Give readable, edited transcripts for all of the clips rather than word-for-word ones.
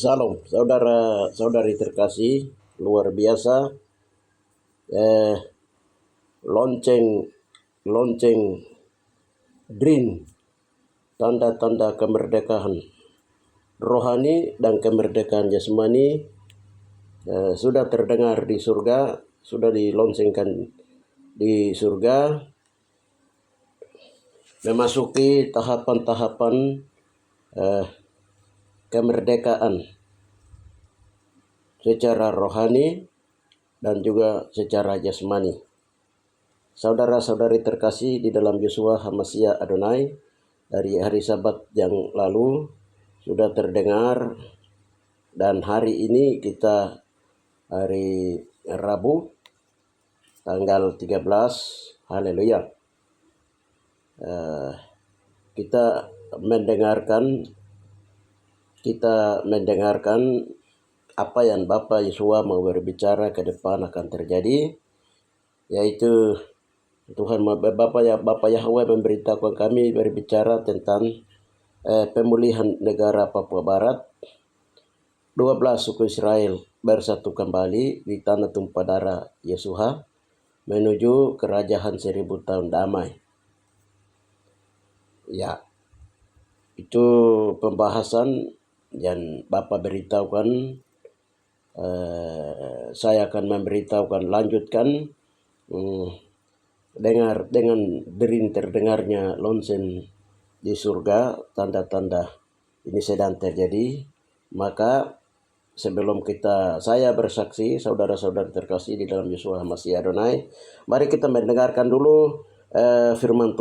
Salam, saudara-saudari terkasih, luar biasa. Eh, lonceng, lonceng Drin, tanda-tanda kemerdekaan rohani dan kemerdekaan jasmani sudah terdengar di surga, sudah diloncengkan di surga, memasuki tahapan-tahapan kemerdekaan secara rohani dan juga secara jasmani. Saudara-saudari terkasih di dalam Yeshua HaMashiach Adonai, dari hari Sabat yang lalu sudah terdengar, dan hari ini kita hari Rabu tanggal 13, haleluya. Kita mendengarkan apa yang Bapak Yeshua mau berbicara ke depan akan terjadi, yaitu Bapak Yahweh memberitahukan kami berbicara tentang pemulihan negara Papua Barat. 12 suku Israel bersatu kembali di tanah tumpah darah Yeshua menuju kerajaan 1000 tahun damai. Ya, itu pembahasan yang Bapak beritahukan. Saya akan memberitahukan, lanjutkan dengan Drin terdengarnya lonceng di surga, tanda-tanda ini sedang terjadi. Maka sebelum saya bersaksi, saudara-saudara terkasih di dalam Yeshua HaMashiach Adonai, mari kita mendengarkan dulu firman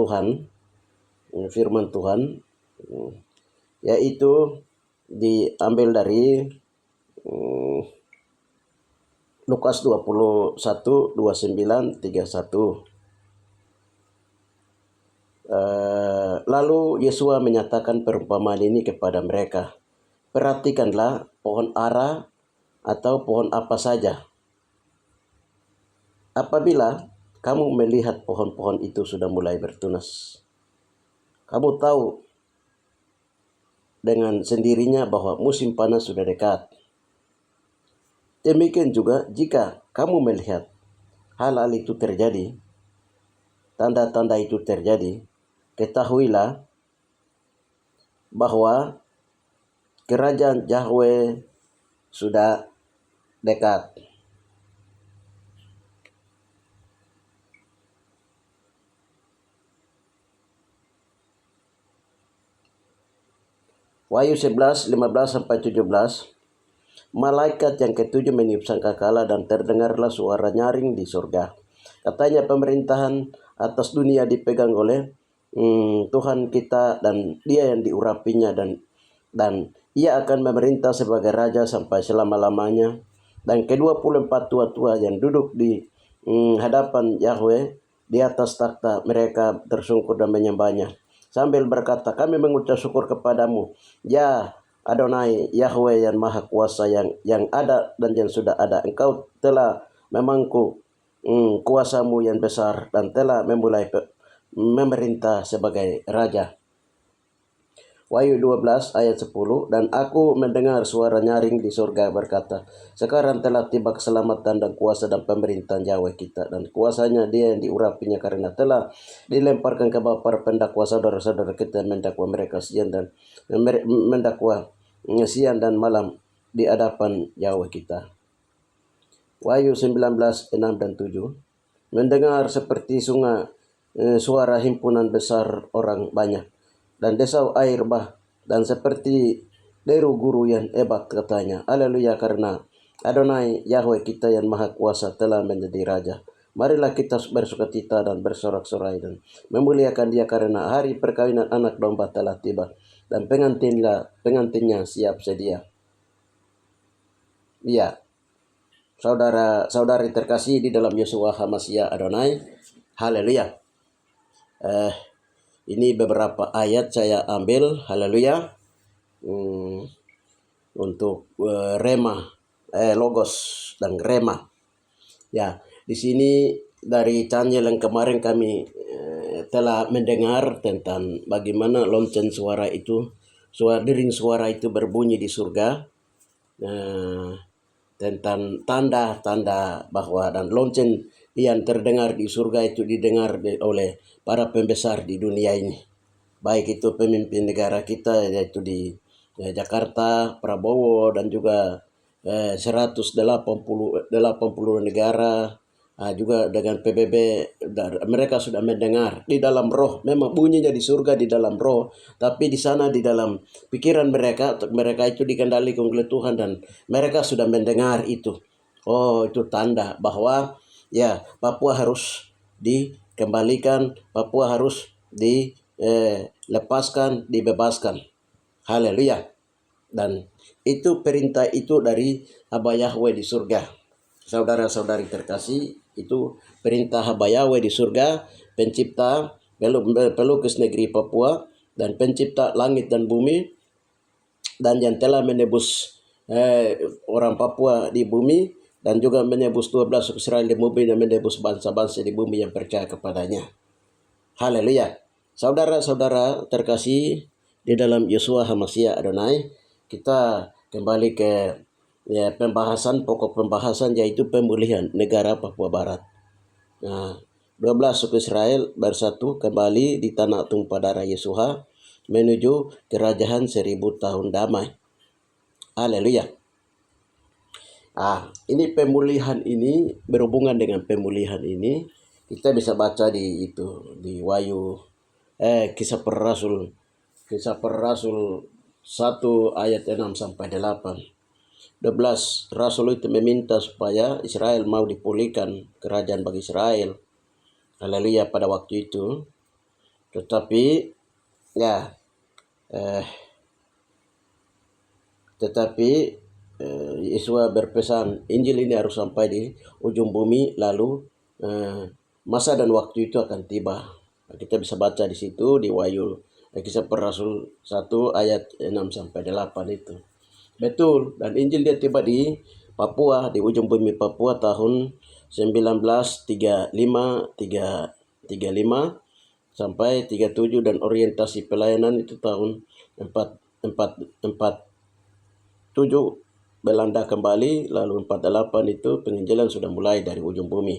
Tuhan, yaitu diambil dari Lukas 21, 29, 31. Lalu Yeshua menyatakan perumpamaan ini kepada mereka. Perhatikanlah pohon ara atau pohon apa saja. Apabila kamu melihat pohon-pohon itu sudah mulai bertunas, kamu tahu dengan sendirinya bahwa musim panas sudah dekat. Demikian juga jika kamu melihat hal-hal itu terjadi, tanda-tanda itu terjadi, ketahuilah bahwa kerajaan Yahweh sudah dekat. Wahyu 11, 15-17. Malaikat yang ketujuh meniup sangkakala dan terdengarlah suara nyaring di surga. Katanya pemerintahan atas dunia dipegang oleh Tuhan kita, dan Dia yang diurapinya, dan Ia akan memerintah sebagai raja sampai selama-lamanya. Dan ke-24 tua-tua yang duduk di hadapan Yahweh di atas takhta, mereka tersungkur dan menyembahnya sambil berkata, kami mengucap syukur kepadamu, ya Adonai Yahweh yang maha kuasa, yang ada dan yang sudah ada. Engkau telah memangku kuasamu yang besar dan telah memulai memerintah sebagai raja. Wahyu 12 ayat 10. Dan aku mendengar suara nyaring di surga berkata, sekarang telah tiba keselamatan dan kuasa dan pemerintahan Yahweh kita, dan kuasanya Dia yang diurapinya, karena telah dilemparkan ke bawah para pendakwa saudara-saudara kita yang mendakwa mereka siang dan malam di hadapan Yahweh kita. Wahyu 19, 6 dan 7. Mendengar seperti sungai suara himpunan besar orang banyak, dan desau air bah, dan seperti deru guru yang hebat, katanya, haleluya, karena Adonai Yahweh kita yang maha kuasa telah menjadi raja. Marilah kita bersukacita dan bersorak-sorai dan memuliakan Dia, karena hari perkawinan anak domba telah tiba, dan pengantinnya siap sedia. Ya, saudara-saudari terkasih di dalam Yeshua HaMashiach Adonai, haleluya. Ini beberapa ayat saya ambil, haleluya, untuk rema, logos dan rema. Ya, di sini dari channel yang kemarin kami telah mendengar tentang bagaimana lonceng suara itu, dering suara itu berbunyi di surga. tentang tanda-tanda bahwa dan lonceng yang terdengar di surga itu didengar oleh para pembesar di dunia ini. Baik itu pemimpin negara kita yaitu di Jakarta, Prabowo dan juga 180 negara, juga dengan PBB. Mereka sudah mendengar di dalam roh, memang bunyinya di surga di dalam roh, tapi di sana di dalam pikiran mereka itu dikendalikan oleh Tuhan dan mereka sudah mendengar itu. Oh, itu tanda bahwa ya Papua harus dikembalikan, Papua harus dilepaskan, dibebaskan. Haleluya. Dan itu perintah itu dari Haba Yahweh di surga. Saudara-saudari terkasih, itu perintah Haba Yahweh di surga, pencipta pelukis negeri Papua dan pencipta langit dan bumi, dan yang telah menebus orang Papua di bumi dan juga menebus 12 suku Israel di bumi dan menebus bangsa-bangsa di bumi yang percaya kepadanya. Haleluya. Saudara-saudara terkasih di dalam Yeshua HaMashiach Adonai, kita kembali ke pokok pembahasan yaitu pemulihan negara Papua Barat. Nah, 12 suku Israel bersatu kembali di tanah tumpah darah Yeshua menuju kerajaan 1000 tahun damai. Haleluya. Ini pemulihan ini berhubungan dengan pemulihan ini kita bisa baca di Wahyu Kisah Para Rasul 1 ayat 6 sampai 8. 12 rasul itu meminta supaya Israel mau dipulihkan kerajaan bagi Israel. Haleluya pada waktu itu. Tetapi Yesus berpesan Injil ini harus sampai di ujung bumi, lalu masa dan waktu itu akan tiba. Kita bisa baca di situ di Wahyu Kisah Para Rasul 1 ayat 6 sampai 8 itu. Betul, dan Injil dia tiba di Papua, di ujung bumi Papua tahun 1935 sampai 37 dan orientasi pelayanan itu tahun 447 Belanda kembali, lalu 48 itu penginjilan sudah mulai dari ujung bumi,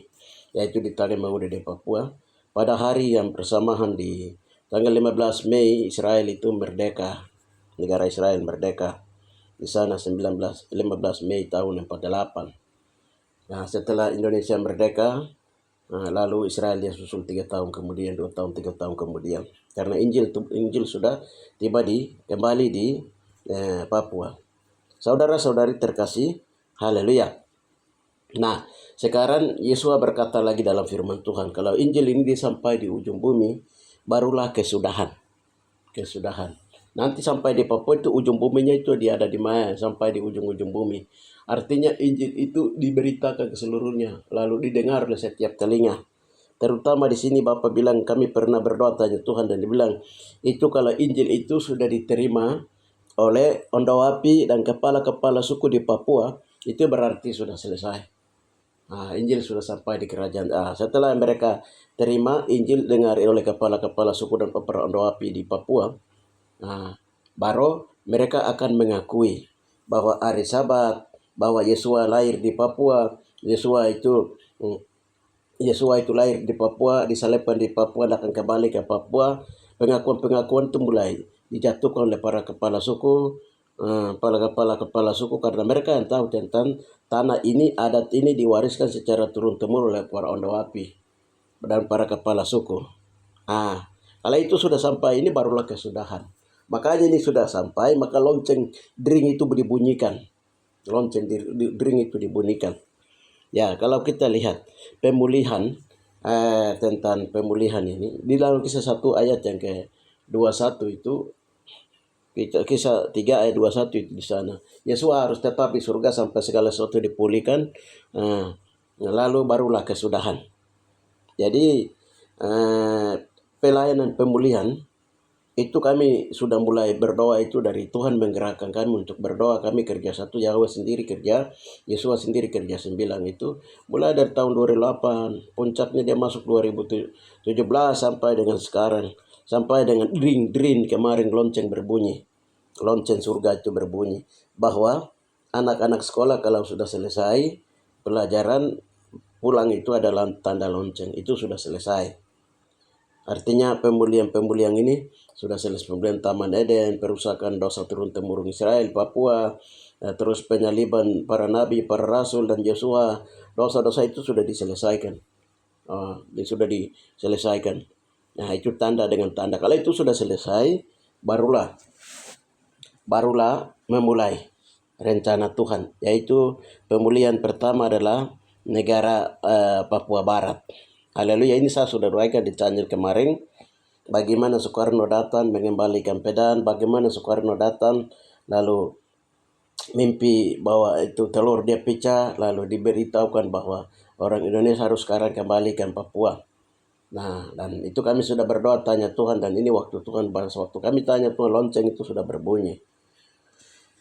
yaitu di Talemaude di Papua. Pada hari yang bersamaan di tanggal 15 Mei Israel itu merdeka, negara Israel merdeka. Di sana 15 Mei tahun 48. Nah, setelah Indonesia merdeka, lalu Israel dia susul 3 tahun kemudian, 2 tahun, 3 tahun kemudian. Karena Injil sudah kembali di Papua. Saudara-saudari terkasih, haleluya. Nah, sekarang Yesus berkata lagi dalam firman Tuhan, kalau Injil ini disampai di ujung bumi, barulah kesudahan. Nanti sampai di Papua itu ujung buminya itu dia ada di mana, sampai di ujung-ujung bumi. Artinya Injil itu diberitakan ke seluruhnya, lalu didengar oleh setiap telinga. Terutama di sini Bapak bilang kami pernah berdoa tanya Tuhan dan dibilang itu kalau Injil itu sudah diterima oleh Ondawapi dan kepala-kepala suku di Papua, itu berarti sudah selesai. Injil sudah sampai di kerajaan. Setelah mereka terima Injil dengar oleh kepala-kepala suku dan para Ondawapi di Papua, baru mereka akan mengakui bahwa hari Sabat, bahwa Yeshua lahir di Papua, Yeshua itu lahir di Papua, disalibkan di Papua, dan akan kembali ke Papua. Pengakuan-pengakuan itu mulai dijatuhkan oleh para kepala suku, kepala suku, karena mereka yang tahu tentang tanah ini, adat ini diwariskan secara turun-temurun oleh para Ondawapi dan para kepala suku. Kalau itu sudah sampai, ini barulah kesudahan. Makanya ini sudah sampai, maka lonceng dering itu dibunyikan. Ya, kalau kita lihat pemulihan, tentang pemulihan ini di dalam Kisah 1 ayat yang ke-21 itu, Kisah 3 ayat 21 itu di sana. Yesus harus tetap di surga sampai segala sesuatu dipulihkan, lalu barulah kesudahan. Jadi pelayanan pemulihan itu kami sudah mulai berdoa itu dari Tuhan menggerakkan kami untuk berdoa. Kami kerja 1, Yahweh sendiri kerja, Yesus sendiri kerja 9 itu mulai dari tahun 2008, puncaknya dia masuk 2017 sampai dengan sekarang, sampai dengan dring kemarin lonceng berbunyi, lonceng surga itu berbunyi bahwa anak-anak sekolah kalau sudah selesai pelajaran pulang itu adalah tanda lonceng, itu sudah selesai. Artinya pemulihan ini sudah selesai. Pemulihan Taman Eden, perusakan dosa turun-temurun Israel, Papua, terus penyaliban para nabi, para rasul dan Yosua, dosa-dosa itu sudah diselesaikan. Sudah diselesaikan. Nah, itu tanda dengan tanda. Kalau itu sudah selesai, barulah memulai rencana Tuhan, yaitu pemulihan pertama adalah negara Papua Barat. Haleluya, ini saya sudah doakan di channel kemarin. Bagaimana Soekarno datang mengembalikan Medan, bagaimana Soekarno datang lalu mimpi bahwa itu telur dia pecah, lalu diberitahukan bahwa orang Indonesia harus sekarang kembalikan Papua. Nah, dan itu kami sudah berdoa tanya Tuhan, dan ini waktu Tuhan, waktu kami tanya Tuhan, lonceng itu sudah berbunyi.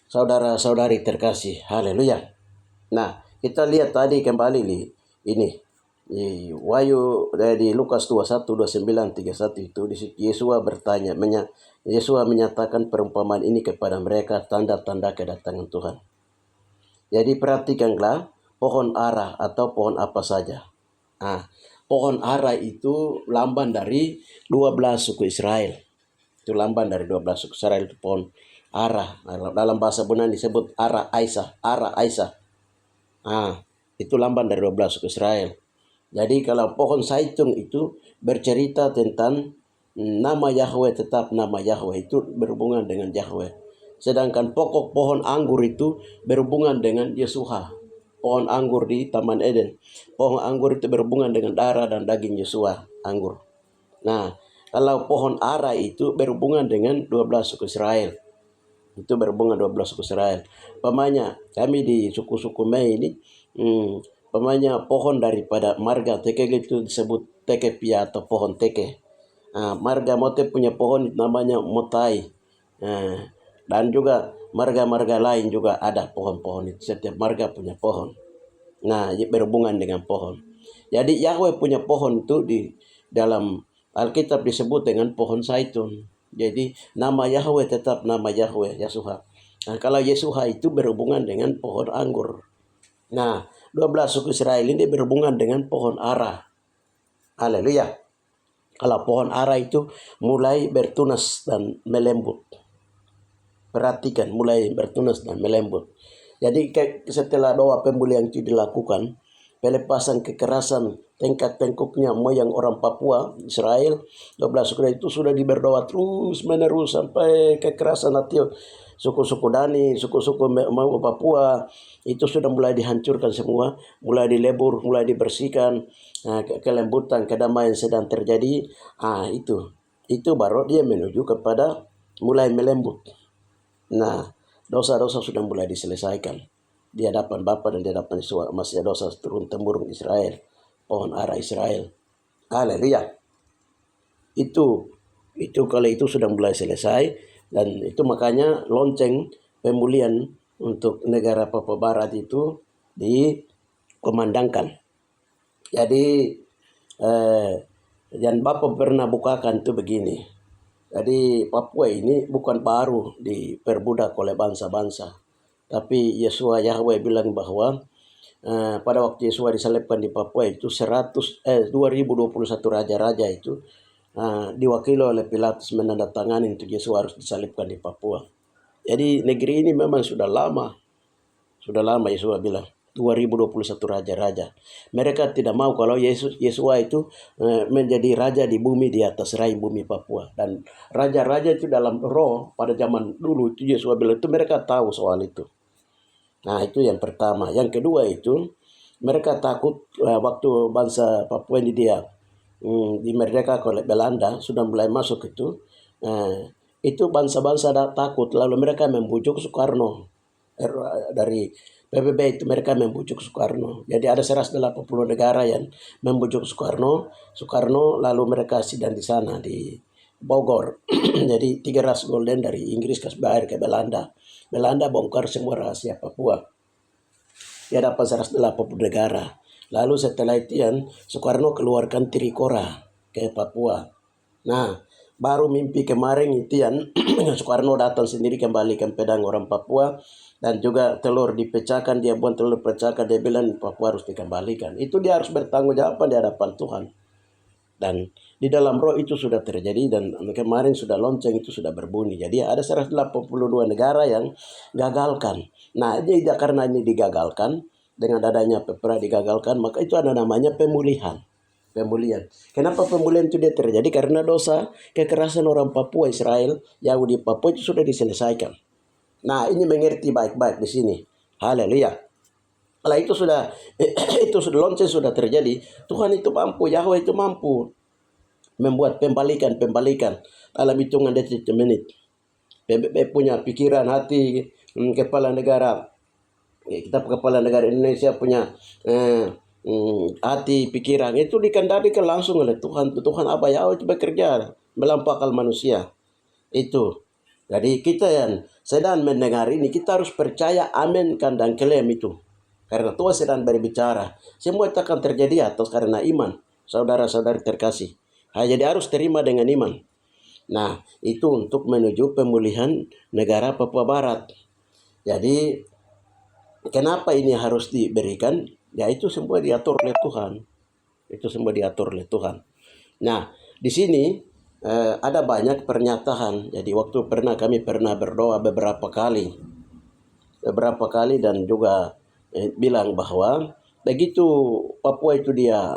Saudara-saudari terkasih, haleluya. Nah, kita lihat tadi kembali ini di Wahyu di Lukas 21, 29, 31 itu di situ Yesus menyatakan perumpamaan ini kepada mereka, tanda-tanda kedatangan Tuhan. Jadi perhatikanlah pohon ara atau pohon apa saja. Nah, pohon ara itu lambang dari 12 suku Israel. Itu lambang dari 12 suku Israel, itu pohon ara. Dalam bahasa Yunani disebut ara Aisyah. Itu lambang dari 12 suku Israel. Jadi kalau pohon zaitun itu bercerita tentang nama Yahweh, tetap nama Yahweh itu berhubungan dengan Yahweh. Sedangkan pokok pohon anggur itu berhubungan dengan Yeshua. Pohon anggur di Taman Eden. Pohon anggur itu berhubungan dengan darah dan daging Yeshua, anggur. Nah, kalau pohon ara itu berhubungan dengan 12 suku Israel. Itu berhubungan 12 suku Israel. Pamanya kami di suku-suku Mei ini, pamanya pohon daripada marga teke itu disebut teke pia atau pohon teke. Marga mote punya pohon namanya motai. Dan juga marga-marga lain juga ada pohon-pohon itu. Setiap marga punya pohon. Nah, berhubungan dengan pohon. Jadi Yahweh punya pohon itu di dalam Alkitab disebut dengan pohon zaitun. Jadi nama Yahweh tetap nama Yahweh, Yeshua. Nah, kalau Yeshua itu berhubungan dengan pohon anggur. Nah, 12 suku Israel ini berhubungan dengan pohon ara. Haleluya. Kalau pohon ara itu mulai bertunas dan melembut. Perhatikan, mulai bertunas dan melembut. Jadi setelah doa pemulihan itu dilakukan, pelepasan kekerasan tingkat tengkuknya moyang orang Papua, Israel, 12 suku itu sudah diberdoa terus menerus sampai kekerasan hati suku-suku Dani, suku-suku Papua itu sudah mulai dihancurkan semua, mulai dilebur, mulai dibersihkan. Kelembutan, kedamaian sedang terjadi. Itu baru dia menuju kepada mulai melembut. Nah, dosa-dosa sudah mulai diselesaikan di hadapan Bapa dan di hadapan Yesus. Masih dosa turun-temurun Israel, pohon ara Israel. Haleluya. Itu kalau itu sudah mulai selesai, dan itu makanya lonceng pemulihan untuk negara Papua Barat itu dikumandangkan. Jadi dan Bapak pernah bukakan itu begini. Jadi Papua ini bukan baru diperbudak oleh bangsa-bangsa. Tapi Yeshua Yahweh bilang bahwa pada waktu Yeshua disalibkan di Papua itu 2021 raja-raja itu diwakili oleh Pilatus menandatangani untuk Yeshua harus disalibkan di Papua. Jadi negeri ini memang sudah lama Yeshua bilang 2021 raja-raja. Mereka tidak mau kalau Yeshua itu menjadi raja di bumi, di atas rai bumi Papua. Dan raja-raja itu dalam roh pada zaman dulu itu Yeshua bilang itu mereka tahu soal itu. Nah, itu yang pertama. Yang kedua itu mereka takut waktu bangsa Papua ini dia dimerdekakan oleh Belanda, sudah mulai masuk itu bangsa-bangsa takut, lalu mereka membujuk Soekarno dari PBB itu, mereka membujuk Soekarno. Jadi ada 180 negara yang membujuk Soekarno lalu mereka sidang di sana di Bogor. Jadi 3 ras golden dari Inggris kasih bayar ke Belanda. Belanda bongkar semua rahasia Papua. Dia dapat 180 negara. Lalu setelah itu Soekarno keluarkan Trikora ke Papua. Nah, baru mimpi kemarin itu Soekarno datang sendiri kembalikan pedang orang Papua. dan juga telur dipecahkan, dia buang telur pecahkan, dia bilang Papua harus dikembalikan. Itu dia harus bertanggung jawab di hadapan Tuhan. Dan di dalam roh itu sudah terjadi, dan kemarin sudah lonceng itu sudah berbunyi. Jadi ada 182 negara yang gagalkan. Nah, jadi karena ini digagalkan, dengan adanya PPRA digagalkan, maka itu ada namanya pemulihan. Pemulihan. Kenapa pemulihan itu dia terjadi? Karena dosa kekerasan orang Papua, Israel, Yahudi Papua itu sudah diselesaikan. Nah, ini mengerti baik-baik di sini. Haleluya. Kalau itu sudah itu sudah lonceng sudah terjadi, Tuhan itu mampu, Yahweh itu mampu membuat pembalikan dalam hitungan detik menit. PBB punya pikiran, hati, kepala negara, kita kepala negara Indonesia punya hati, pikiran, itu dikendalikan langsung oleh Tuhan. Tuhan apa Yahweh itu bekerja melampaui akal manusia. Itu. Jadi kita yang sedang mendengar ini, kita harus percaya, aminkan dan klaim itu. Karena Tuhan sedang berbicara. Semua itu akan terjadi atas karena iman. Saudara-saudari terkasih. Jadi harus terima dengan iman. Nah, itu untuk menuju pemulihan negara Papua Barat. Jadi, kenapa ini harus diberikan? Ya, itu semua diatur oleh Tuhan. Itu semua diatur oleh Tuhan. Nah, di sini ada banyak pernyataan. Jadi, kami pernah berdoa beberapa kali dan juga bilang bahwa begitu Papua itu dia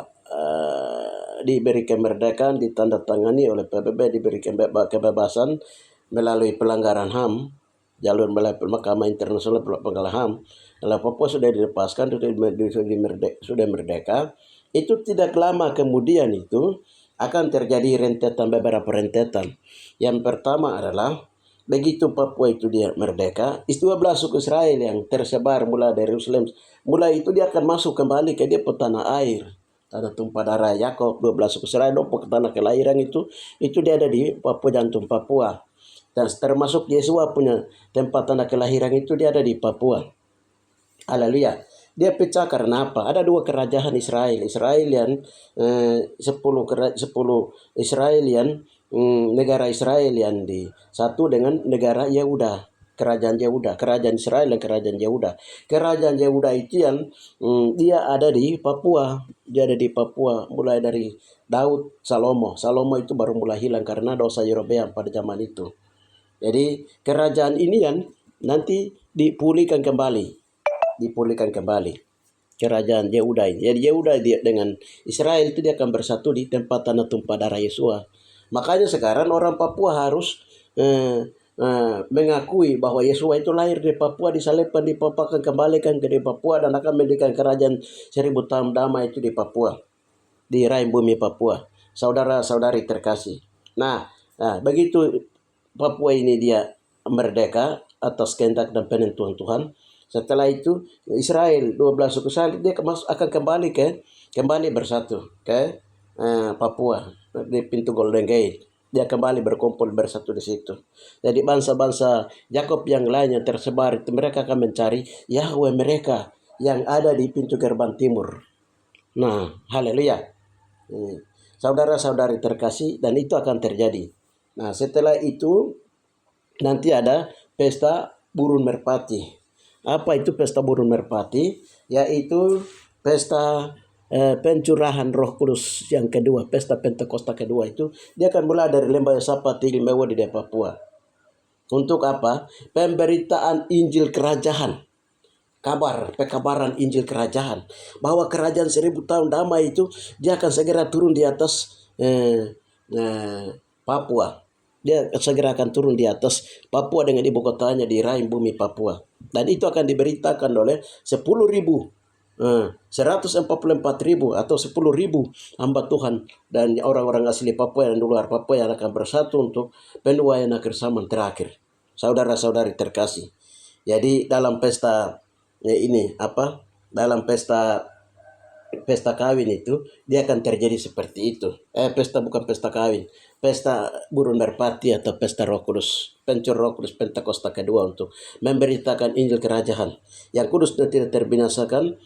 diberi kemerdekaan, ditandatangani oleh PBB, diberi kebebasan melalui pelanggaran HAM, jalur melalui Mahkamah Internasional pelanggaran HAM. Kalau Papua sudah dilepaskan, sudah merdeka, itu tidak lama kemudian itu akan terjadi rentetan, beberapa rentetan. Yang pertama adalah begitu Papua itu dia merdeka, 12 suku Israel yang tersebar mulai dari Yerusalem, mulai itu dia akan masuk kembali ke dia tanah air, tanah tumpah darah Yakub. 12 suku Israel ke tanah kelahiran itu dia ada di Papua, jantung Papua. Dan termasuk Yesua punya tempat tanah kelahiran itu dia ada di Papua. Haleluya. Dia pecah karena apa? Ada 2 kerajaan Israel. Israelian 10 Israelian, negara Israel yang di satu dengan negara Yehuda, kerajaan Yehuda, kerajaan Israel dan kerajaan Yehuda. Kerajaan Yehuda itu yang dia ada di Papua. Dia ada di Papua mulai dari Daud, Salomo. Salomo itu baru mulai hilang karena dosa Yerobeam pada zaman itu. Jadi kerajaan ini yang nanti dipulihkan kembali. Kerajaan Yehuda ini. Jadi Yehuda dengan Israel itu dia akan bersatu di tempat tanah tumpah darah Yesua. Makanya sekarang orang Papua harus mengakui bahwa Yesua itu lahir di Papua, disalibkan di Papua, akan kembalikan ke di Papua, dan akan mendirikan kerajaan 1000 tahun damai itu di Papua, di rahim bumi Papua. Saudara-saudari terkasih. Nah, begitu Papua ini dia merdeka atas kehendak dan penentuan Tuhan. Setelah itu Israel 12 suku Israel dia akan kembali bersatu ke Papua di pintu Golden Gate. Dia kembali berkumpul bersatu di situ. Jadi bangsa-bangsa Yakub yang lainnya tersebar itu mereka akan mencari Yahweh mereka yang ada di pintu gerbang timur. Nah, haleluya. Saudara-saudari terkasih, dan itu akan terjadi. Nah, setelah itu nanti ada pesta burung merpati. Apa itu pesta burung merpati? Yaitu pesta pencurahan Roh Kudus yang kedua, pesta Pentakosta kedua itu dia akan mulai dari Lembah Sapati Mewa di Papua. Untuk apa? Pemberitaan Injil Kerajaan. Pekabaran Injil Kerajaan. Bahwa kerajaan 1000 tahun damai itu dia akan segera turun di atas Papua. Dia segera akan turun di atas Papua dengan ibu kotanya di rahim bumi Papua. Dan itu akan diberitakan oleh 144.000 atau 10.000 hamba Tuhan dan orang-orang asli Papua dan luar Papua yang akan bersatu untuk penuaian akhir zaman terakhir. Saudara-saudari terkasih. Jadi dalam pesta dalam pesta kawin itu dia akan terjadi seperti itu. Bukan pesta kawin, pesta burung merpati atau pesta Roh Kudus, pencur Roh Kudus Pentakosta kedua untuk memberitakan Injil Kerajaan. Yang kudus dan tidak terbinasakan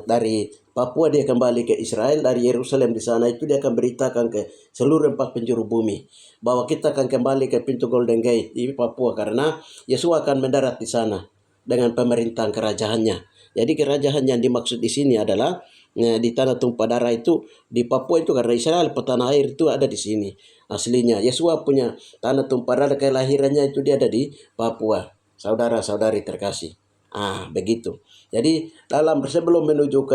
dari Papua dia kembali ke Israel, dari Yerusalem di sana itu dia akan beritakan ke seluruh 4 penjuru bumi bahwa kita akan kembali ke pintu Golden Gate di Papua karena Yesus akan mendarat di sana. dengan pemerintahan kerajaannya. Jadi kerajaan yang dimaksud di sini adalah di tanah tumpah darah itu di Papua itu, karena Israel petanah air itu ada di sini aslinya. Yesua punya tanah tumpah darah kelahirannya itu dia ada di Papua. Saudara-saudari terkasih. Begitu. Jadi dalam sebelum menuju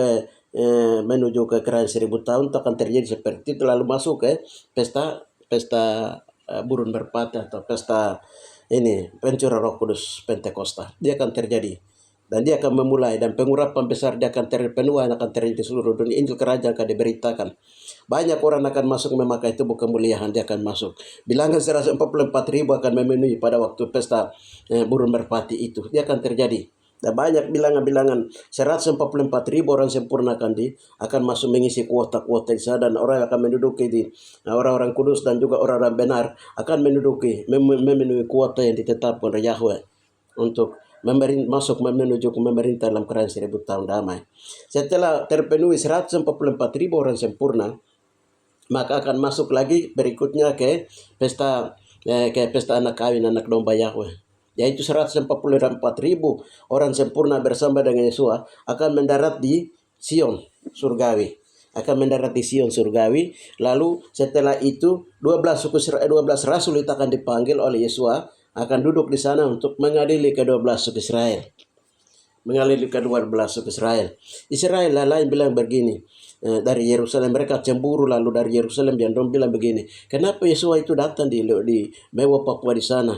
ke kerajaan 1000 tahun itu akan terjadi seperti itu, lalu masuk ke pesta burung merpati atau pesta ini pencurahan Roh Kudus Pentakosta. Dia akan terjadi dan dia akan memulai, dan pengurapan besar dia akan terjadi, penuhan akan terjadi di seluruh dunia. Injil kerajaan akan diberitakan. Banyak orang akan masuk memakai tubuh kemuliaan, dia akan masuk. Bilangan 144.000 akan memenuhi pada waktu pesta burung merpati itu. Dia akan terjadi. Dan banyak bilangan-bilangan 144.000 orang sempurna akan masuk mengisi kuota-kuota di sana, dan orang akan menduduki di orang-orang kudus dan juga orang-orang benar akan memenuhi kuota yang ditetapkan oleh Yahweh untuk masuk menuju ke memerintah dalam kerajaan 1000 tahun damai. Setelah terpenuhi 144.000 orang sempurna, maka akan masuk lagi berikutnya ke pesta anak kawin, anak domba Yahweh. Yaitu 144.000 orang sempurna bersama dengan Yesua akan mendarat di Sion surgawi. Lalu setelah itu 12 rasul itu akan dipanggil oleh Yesua, akan duduk di sana untuk mengadili ke-12 suku Israel. Israel lain bilang begini, dari Yerusalem mereka cemburu, lalu dari Yerusalem yang dong bilang begini, kenapa Yesua itu datang di Mewah Papua di sana?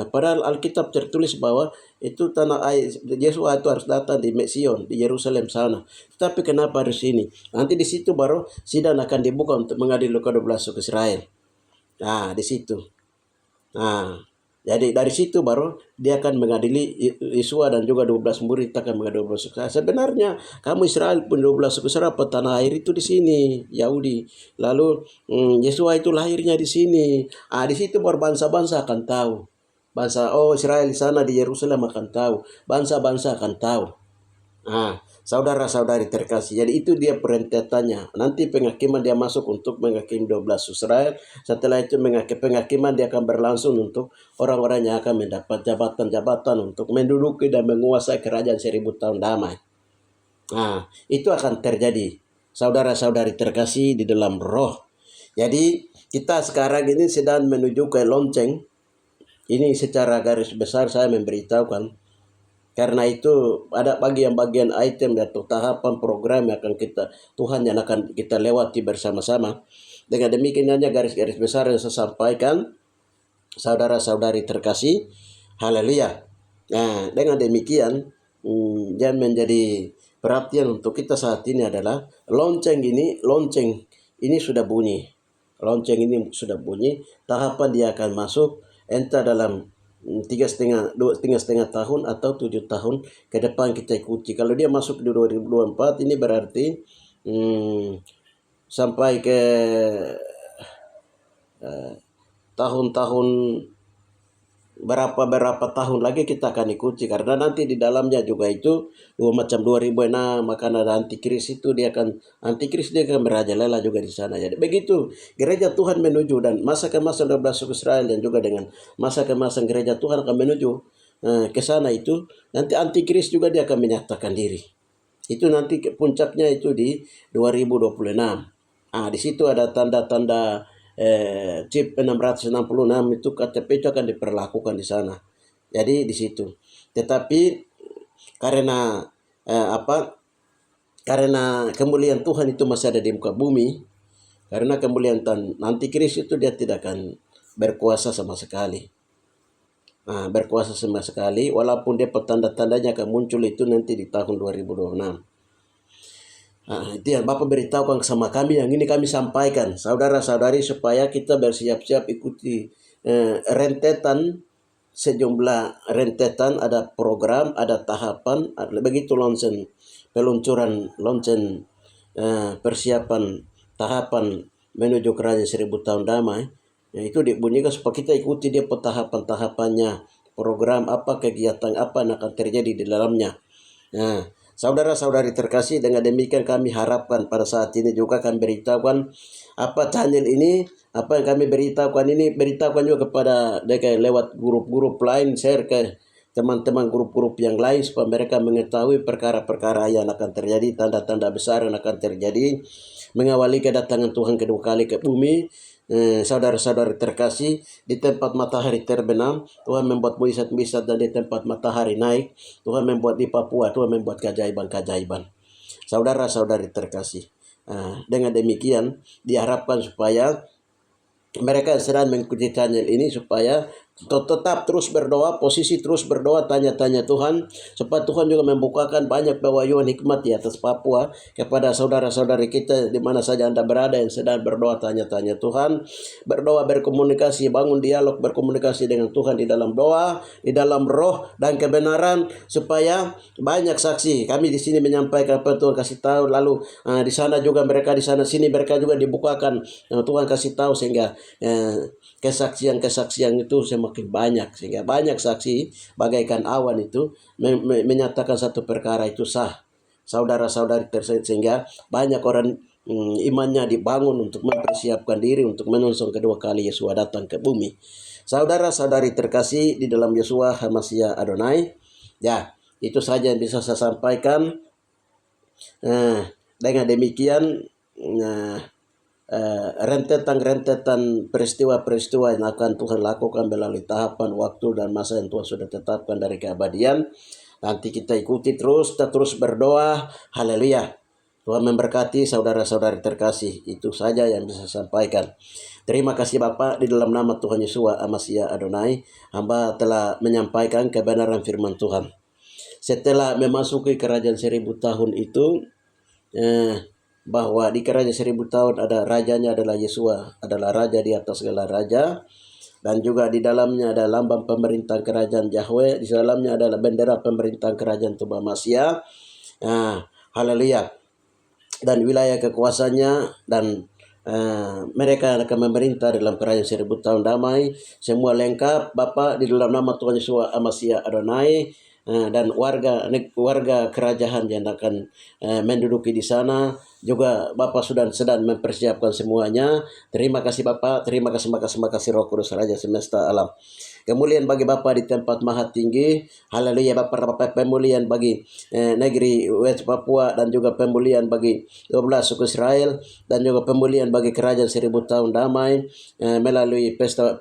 Padahal Alkitab tertulis bahwa itu tanah air Yesus itu harus datang di Sion, di Yerusalem sana. Tapi kenapa harus sini? Nanti di situ baru sidang akan dibuka untuk mengadili ke-12 suku Israel. Di situ. Jadi dari situ baru dia akan mengadili Yesua dan juga 12 murid akan mengadili 12 suku. Sebenarnya kamu Israel pun 12 suku Israel, tanah air itu di sini, Yahudi. Lalu Yesua itu lahirnya di sini. Di situ baru bangsa-bangsa akan tahu. Israel di sana di Yerusalem akan tahu. Bangsa-bangsa akan tahu. Saudara-saudari terkasih, jadi itu dia perentetannya. Nanti penghakiman dia masuk untuk menghakimi 12 Israel. Setelah itu penghakiman dia akan berlangsung untuk orang-orang yang akan mendapat jabatan-jabatan untuk menduduki dan menguasai kerajaan 1000 tahun damai. Itu akan terjadi, saudara-saudari terkasih di dalam roh. Jadi kita sekarang ini sedang menuju ke lonceng. Ini secara garis besar saya memberitahukan. Karena itu ada bagian-bagian item atau tahapan program yang akan Tuhan yang akan kita lewati bersama-sama. Dengan demikian hanya garis-garis besar yang saya sampaikan, saudara-saudari terkasih. Haleluya. Dengan demikian yang menjadi perhatian untuk kita saat ini adalah lonceng ini sudah bunyi. Lonceng ini sudah bunyi. Tahapan dia akan masuk entah dalam 2,5 tahun atau 7 tahun ke depan kita ikuti. Kalau dia masuk di 2024 ini berarti sampai ke tahun-tahun berapa tahun lagi kita akan ikuti, karena nanti di dalamnya juga itu macam 2006 maka ada antikris itu dia akan merajalela juga di sana. Jadi begitu gereja Tuhan menuju, dan masa ke masa 12 suku Israel dan juga dengan masa ke masa gereja Tuhan akan menuju ke sana, itu nanti antikris juga dia akan menyatakan diri. Itu nanti puncaknya itu di 2026. Di situ ada tanda-tanda chip 666 itu KTP itu akan diperlakukan di sana. Jadi di situ. Tetapi karena karena kemuliaan Tuhan itu masih ada di muka bumi, karena kemuliaan antikris itu dia tidak akan berkuasa sama sekali. Walaupun dia tanda-tandanya akan muncul itu nanti di tahun 2026. Itu yang Bapak beritahukan sama kami, yang ini kami sampaikan, saudara-saudari, supaya kita bersiap-siap ikuti rentetan, sejumlah rentetan, ada program, ada tahapan, begitu peluncuran lonceng persiapan tahapan menuju kerajaan 1000 tahun damai. Itu dibunyikan supaya kita ikuti dia tahapan-tahapannya, program apa, kegiatan apa yang akan terjadi di dalamnya. Saudara-saudari terkasih, dengan demikian kami harapkan pada saat ini juga kami beritahukan apa channel ini, apa yang kami beritahukan ini, beritahukan juga kepada mereka lewat grup-grup lain, share ke teman-teman grup-grup yang lain supaya mereka mengetahui perkara-perkara yang akan terjadi, tanda-tanda besar yang akan terjadi, mengawali kedatangan Tuhan kedua kali ke bumi. Saudara-saudari terkasih, di tempat matahari terbenam, Tuhan membuat mujizat-mujizat, dan di tempat matahari naik, Tuhan membuat di Papua, Tuhan membuat keajaiban-keajaiban. Saudara-saudari terkasih, dengan demikian diharapkan supaya mereka yang sedang mengikuti channel ini supaya tetap terus berdoa, posisi terus berdoa, tanya-tanya Tuhan, supaya Tuhan juga membukakan banyak pewahyuan hikmat di atas Papua kepada saudara-saudari kita di mana saja Anda berada yang sedang berdoa, tanya-tanya Tuhan, berdoa, berkomunikasi, bangun dialog, berkomunikasi dengan Tuhan di dalam doa, di dalam roh dan kebenaran, supaya banyak saksi. Kami di sini menyampaikan apa Tuhan kasih tahu, lalu di sana juga mereka di sana sini mereka juga dibukakan, Tuhan kasih tahu, sehingga kesaksian-kesaksian itu semakin banyak, sehingga banyak saksi bagaikan awan itu menyatakan satu perkara itu sah, saudara-saudari tersebut, sehingga banyak orang imannya dibangun untuk mempersiapkan diri untuk menyongsong kedua kali Yesus datang ke bumi. Saudara-saudari terkasih di dalam Yeshua HaMashiach Adonai, ya itu saja yang bisa saya sampaikan. Dengan demikian rentetan peristiwa-peristiwa yang akan Tuhan lakukan melalui tahapan waktu dan masa yang Tuhan sudah tetapkan dari keabadian. Nanti kita ikuti terus, kita terus berdoa. Haleluya. Tuhan memberkati saudara-saudari terkasih. Itu saja yang bisa saya sampaikan. Terima kasih Bapak, di dalam nama Tuhan Yesus HaMashiach Adonai, hamba telah menyampaikan kebenaran firman Tuhan. Setelah memasuki kerajaan 1000 tahun itu, bahwa di kerajaan 1000 tahun ada rajanya adalah Yeshua, adalah raja di atas segala raja, dan juga di dalamnya ada lambang pemerintahan kerajaan Yahweh, di dalamnya adalah bendera pemerintahan kerajaan Tuhan Masia. Haleluya. Dan wilayah kekuasaannya, dan mereka yang akan memerintah dalam kerajaan 1000 tahun damai, semua lengkap Bapak, di dalam nama Tuhan Yesus HaMashiach Adonai. Dan warga kerajaan yang akan menduduki di sana juga Bapak sudah sedang mempersiapkan semuanya. Terima kasih Bapak, terima kasih Roh Kudus Raja semesta alam. Kemuliaan bagi Bapak di tempat maha tinggi. Haleluya Bapak, pemulihan bagi negeri West Papua, dan juga pemulihan bagi 12 suku Israel, dan juga pemulihan bagi kerajaan 1000 tahun damai melalui pesta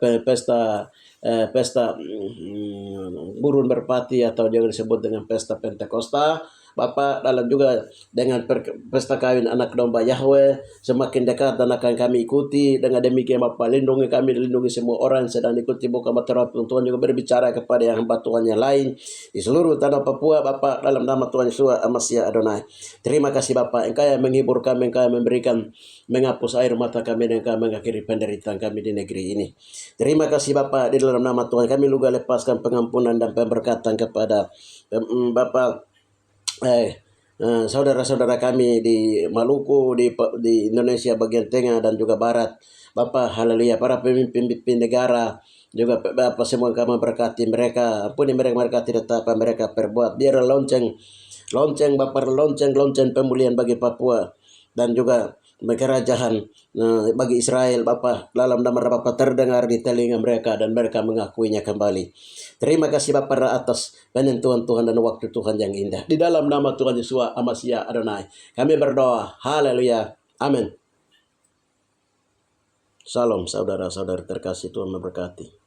burung merpati, atau juga disebut dengan pesta Pentakosta. Bapak, dalam juga dengan pesta kawin anak domba Yahweh semakin dekat dan akan kami ikuti. Dengan demikian Bapak, lindungi kami, lindungi semua orang yang sedang ikuti buka mata roh. Tuhan juga berbicara kepada yang hamba Tuhan yang lain di seluruh tanah Papua Bapak, dalam nama Tuhan Yesus HaMashiach Adonai. Terima kasih Bapak, Engkau yang menghibur kami, Engkau yang memberikan, menghapus air mata kami, dan Engkau mengakhiri penderitaan kami di negeri ini. Terima kasih Bapak, di dalam nama Tuhan kami juga lepaskan pengampunan dan pemberkatan kepada Bapak, saudara-saudara kami di Maluku, di Indonesia bagian tengah dan juga barat. Bapak, haleluya, para pemimpin negara juga Bapak, semua kami berkati mereka. Ampuni mereka tidak tahu apa mereka perbuat. Biar lonceng Bapak, lonceng pemulihan bagi Papua, dan juga kerajaan bagi Israel Bapak, dalam nama Bapak terdengar di telinga mereka, dan mereka mengakuinya kembali. Terima kasih Bapak atas penentuan Tuhan dan waktu Tuhan yang indah. Di dalam nama Tuhan Yesus HaMashiach Adonai kami berdoa. Haleluya. Amin. Salam saudara-saudari terkasih, Tuhan memberkati.